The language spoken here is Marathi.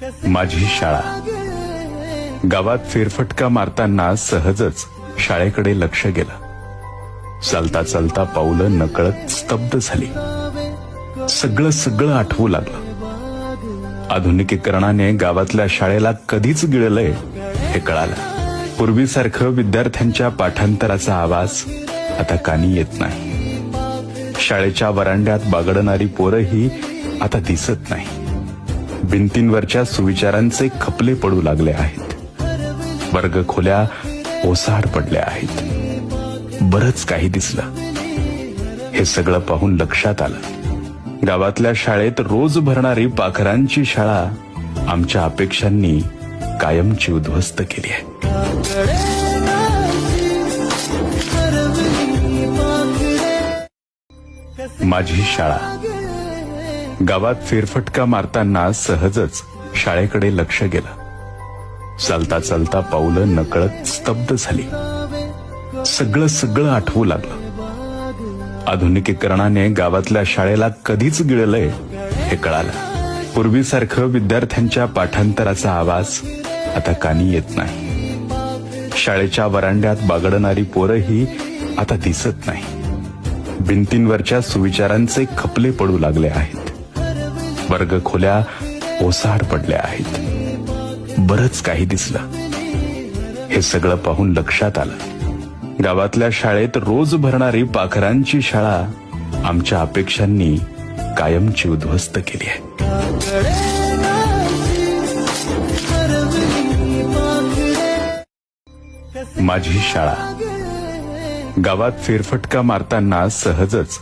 माझी शाळा. गावात फेरफटका मारताना सहजच शाळेकडे लक्ष गेलं. चालता चालता पावलं नकळत स्तब्ध झाली. सगळं आठवू लागलं. आधुनिकीकरणाने गावातल्या शाळेला कधीच गिळलंय हे कळालं. पूर्वीसारखं विद्यार्थ्यांच्या पाठांतराचा आवाज आता कानी येत नाही. शाळेच्या वरांड्यात बागडणारी पोरंही आता दिसत नाही. भिंतींवरच्या सुविचारांचे खपले पडू लागले आहेत. वर्गखोल्या ओसाड पडल्या आहेत. बरंच काही दिसलं. हे सगळं पाहून लक्षात आलं, गावातल्या शाळेत रोज भरणारी पाखरांची शाळा आमच्या अपेक्षांनी कायमची उद्ध्वस्त केली आहे. माझी शाळा. गावात फेरफटका मारताना सहजच शाळेकडे लक्ष गेलं. चालता चालता पावलं नकळत स्तब्ध झाली. सगळं आठवू लागलं. आधुनिकीकरणाने गावातल्या शाळेला कधीच गिळलंय हे कळालं. पूर्वीसारखं विद्यार्थ्यांच्या पाठांतराचा आवाज आता कानी येत नाही. शाळेच्या वरांड्यात बागडणारी पोरंही आता दिसत नाही. भिंतींवरच्या सुविचारांचे खपले पडू लागले आहेत. वर्गखोल्या ओसाड पडल्या आहेत. बरंच काही दिसलं. हे सगळं पाहून लक्षात आलं, गावातल्या शाळेत रोज भरणारी पाखरांची शाळा आमच्या अपेक्षांनी कायमची उद्ध्वस्त केली आहे. माझी शाळा. गावात फेरफटका मारताना सहजच